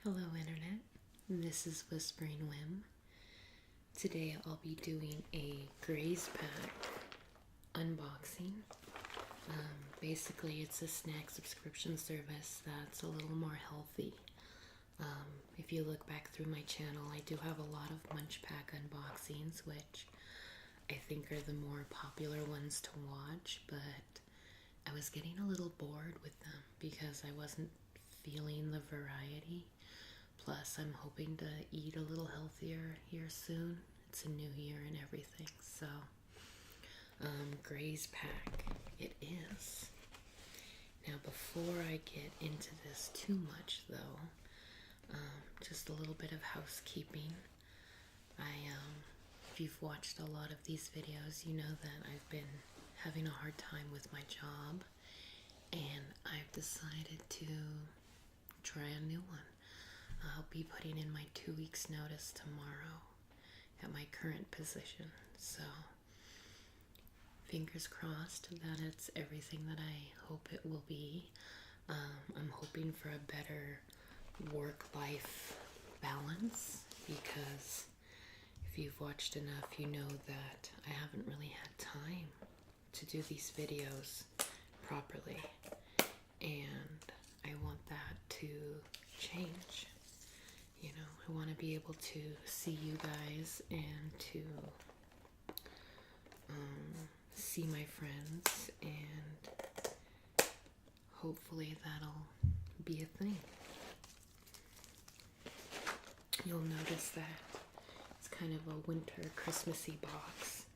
Hello Internet, this is Whispering Whim. Today I'll be doing a Graze pack unboxing. Basically it's a snack subscription service that's a little more healthy. If you look back through my channel, I do have a lot of Munch Pack unboxings, which I think are the more popular ones to watch, but I was getting a little bored with them because I wasn't feeling the variety. Plus, I'm hoping to eat a little healthier here soon. It's a new year and everything, so Graze pack it is. Now, before I get into this too much, though, just a little bit of housekeeping. If you've watched a lot of these videos, you know that I've been having a hard time with my job, and I've decided to try a new one. I'll be putting in my 2 weeks notice tomorrow at my current position, so fingers crossed that it's everything that I hope it will be. I'm hoping for a better work-life balance, because if you've watched enough, you know that I haven't really had time to do these videos properly, and I want that to change. You know, I want to be able to see you guys and to see my friends, and hopefully that'll be a thing. You'll notice that it's kind of a winter Christmassy box.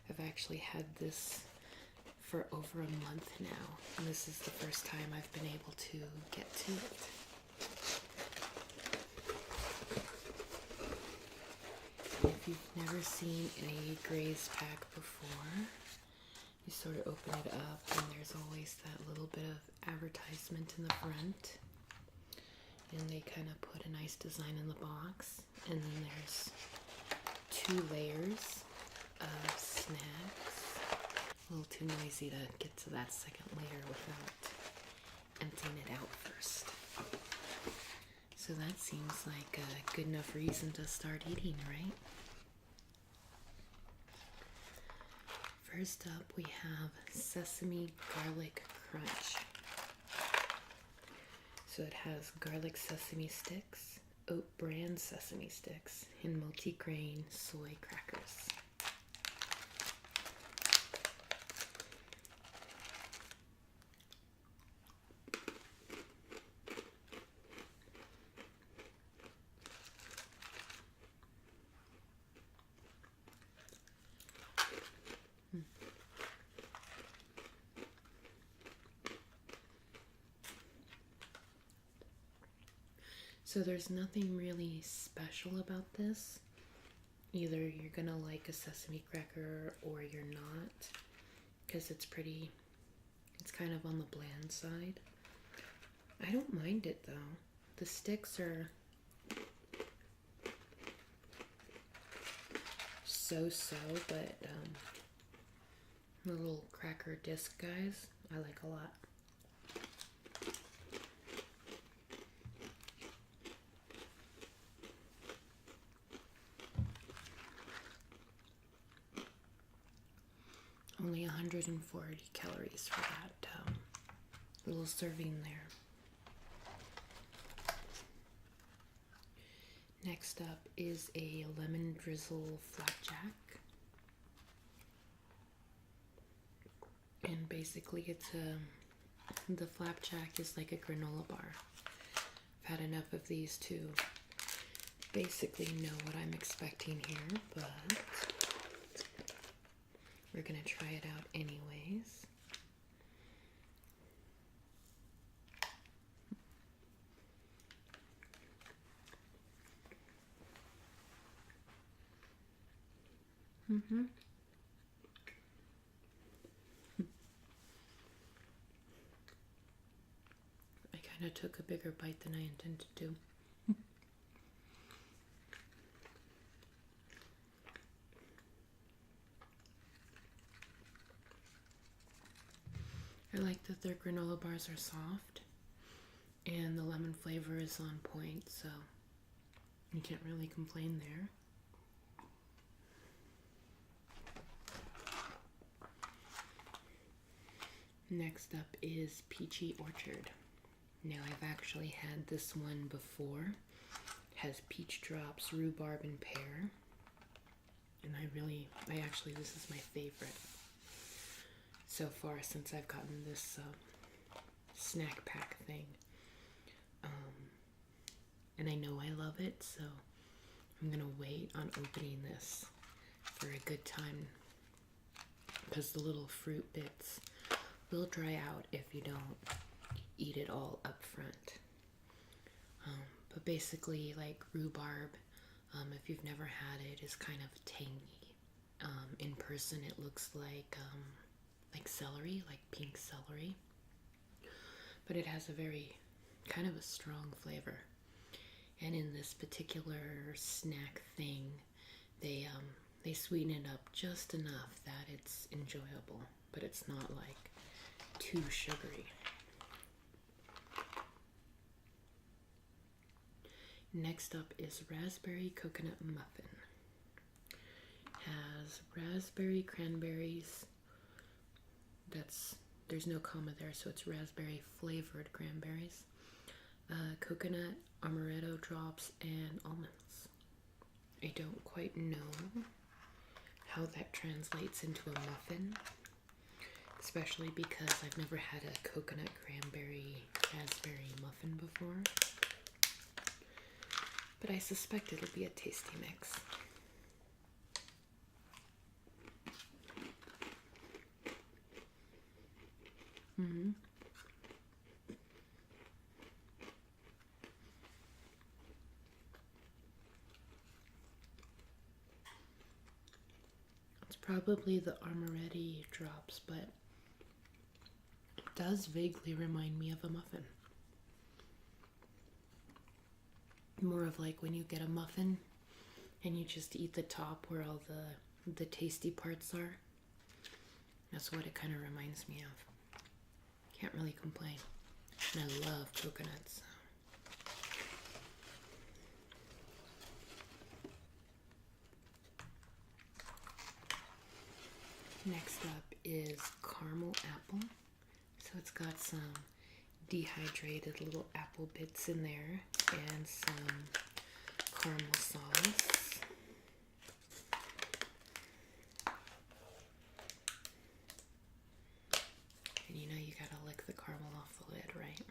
I've actually had this for over a month now, and this is the first time I've been able to get to it. If you've never seen a Graze pack before, you sort of open it up and there's always that little bit of advertisement in the front, and they kind of put a nice design in the box, and then there's 2 layers of snacks. A little too noisy to get to that second layer without emptying it out first. So that seems like a good enough reason to start eating, right? First up, we have Sesame Garlic Crunch. So it has garlic sesame sticks, oat bran sesame sticks, and multi-grain soy crackers. So there's nothing really special about this. Either you're gonna like a sesame cracker or you're not, because it's kind of on the bland side. I don't mind it though. The sticks are so-so, but the little cracker disc guys, I like a lot. Only 140 calories for that little serving there. Next up is a lemon drizzle flapjack. And basically it's the flapjack is like a granola bar. I've had enough of these to basically know what I'm expecting here, but we're gonna try it out anyways. I kind of took a bigger bite than I intended to. I like that their granola bars are soft, And the lemon flavor is on point, so you can't really complain there. Next up is Peachy Orchard. Now, I've actually had this one before. It has peach drops, rhubarb, and pear. And this is my favorite so far since I've gotten this snack pack thing. And I know I love it, so I'm gonna wait on opening this for a good time, because the little fruit bits will dry out if you don't eat it all up front. But basically, like rhubarb, if you've never had it, is kind of tangy. In person, it looks like celery, like pink celery, but it has a very kind of a strong flavor. And in this particular snack thing, they sweeten it up just enough that it's enjoyable, but it's not like too sugary. Next up is raspberry coconut muffin. Has raspberry cranberries. There's no comma there, so it's raspberry flavored cranberries. Coconut, amaretto drops, and almonds. I don't quite know how that translates into a muffin, especially because I've never had a coconut cranberry raspberry muffin before. But I suspect it'll be a tasty mix. It's probably the amaretto drops, but it does vaguely remind me of a muffin. More of like when you get a muffin and you just eat the top where all the tasty parts are. That's what it kind of reminds me of. Can't really complain. And I love coconuts. Next up is caramel apple. So it's got some dehydrated little apple bits in there and some caramel sauce. And you know you gotta lick the caramel off the lid, right?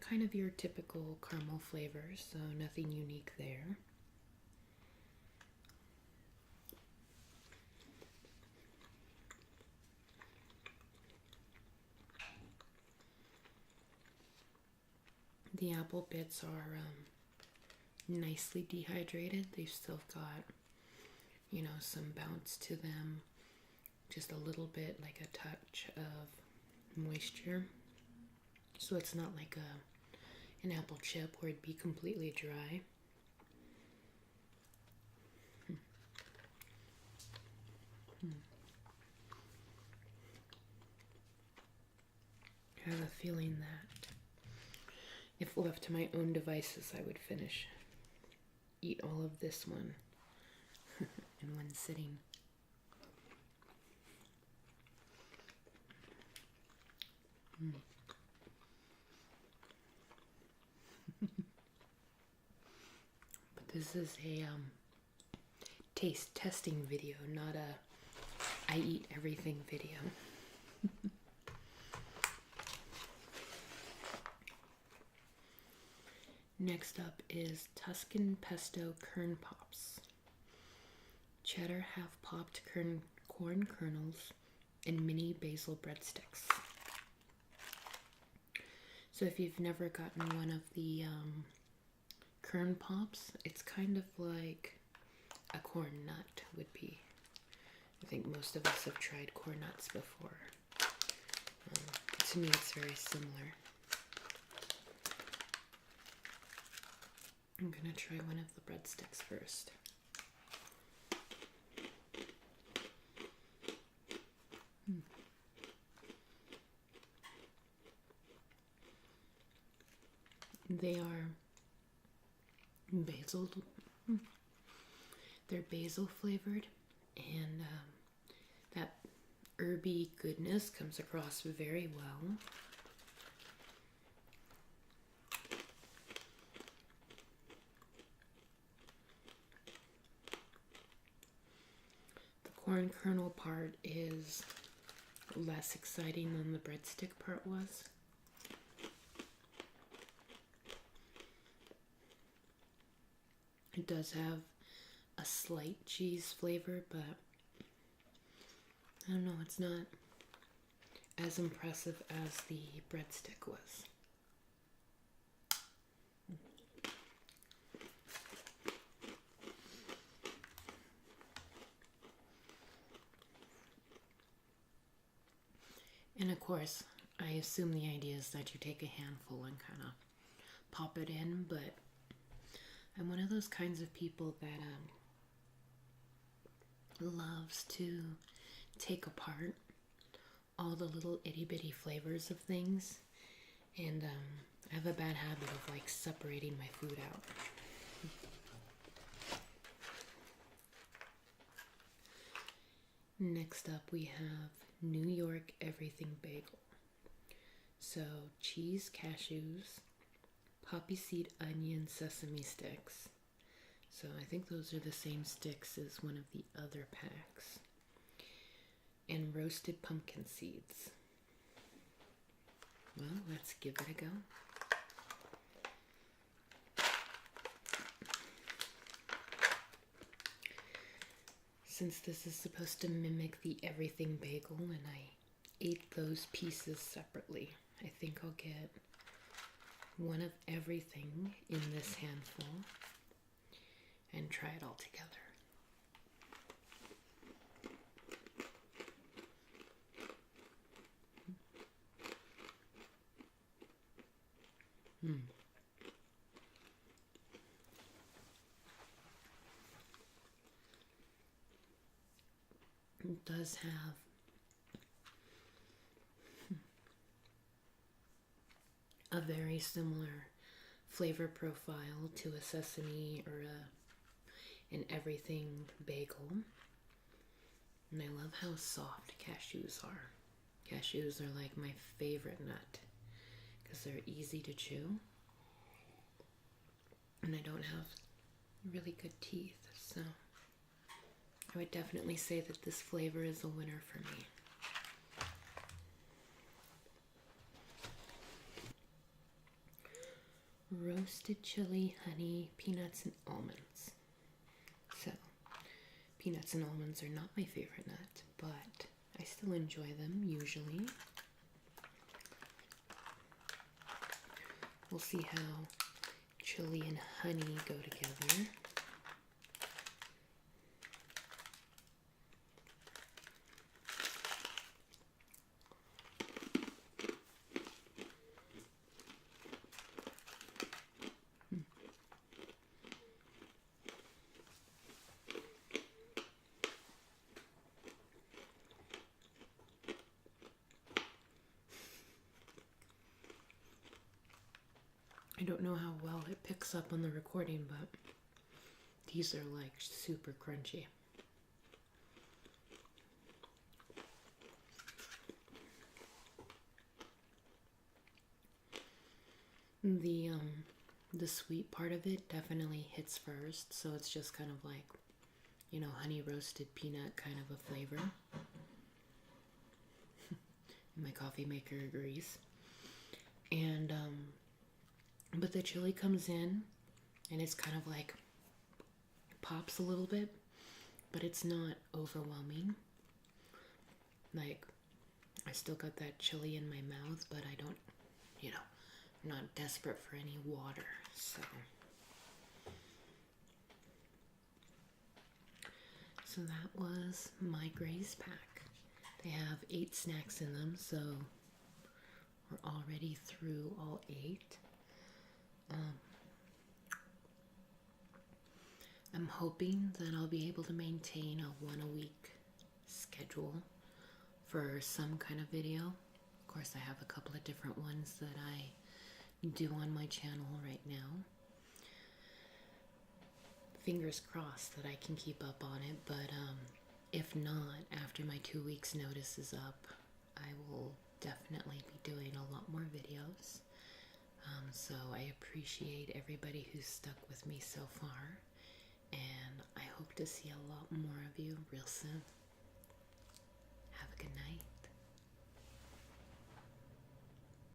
Kind of your typical caramel flavors, so nothing unique there. The apple bits are nicely dehydrated. They've still got, you know, some bounce to them. Just a little bit, like a touch of moisture. So it's not like an apple chip where it'd be completely dry. I have a feeling that if left to my own devices, I would eat all of this one in one sitting. But this is a taste testing video, not a I eat everything video. Next up is Tuscan Pesto Kern Pops. Cheddar half-popped corn kernels and mini basil breadsticks. So if you've never gotten one of the kern pops, it's kind of like a corn nut would be. I think most of us have tried corn nuts before. To me, it's very similar. I'm gonna try one of the breadsticks first. They are basil. They're basil flavored, and that herby goodness comes across very well. The corn kernel part is less exciting than the breadstick part was. It does have a slight cheese flavor, but I don't know, it's not as impressive as the breadstick was. And of course, I assume the idea is that you take a handful and kind of pop it in, but I'm one of those kinds of people that loves to take apart all the little itty bitty flavors of things, and I have a bad habit of like separating my food out. Next up we have New York Everything Bagel. So cheese, cashews, poppy seed, onion, sesame sticks. So I think those are the same sticks as one of the other packs. And roasted pumpkin seeds. Well, let's give it a go. Since this is supposed to mimic the everything bagel and I ate those pieces separately, I think I'll get one of everything in this handful and try it all together. It does have a very similar flavor profile to a sesame or an everything bagel. And I love how soft cashews are. Cashews are like my favorite nut because they're easy to chew. And I don't have really good teeth, so I would definitely say that this flavor is a winner for me. Roasted chili, honey, peanuts, and almonds. So, peanuts and almonds are not my favorite nut, but I still enjoy them usually. We'll see how chili and honey go together. I don't know how well it picks up on the recording, but these are like super crunchy. The sweet part of it definitely hits first, so it's just kind of like, you know, honey roasted peanut kind of a flavor. My coffee maker agrees. And but the chili comes in and it's kind of like pops a little bit, but it's not overwhelming. Like, I still got that chili in my mouth, but I don't, you know, I'm not desperate for any water, so that was my Graze pack. They have 8 snacks in them, so we're already through all 8. I'm hoping that I'll be able to maintain a 1-a-week schedule for some kind of video. Of course, I have a couple of different ones that I do on my channel right now. Fingers crossed that I can keep up on it, but if not, after my 2 weeks notice is up, I will definitely be doing a lot more videos. So I appreciate everybody who's stuck with me so far, and I hope to see a lot more of you real soon. Have a good night.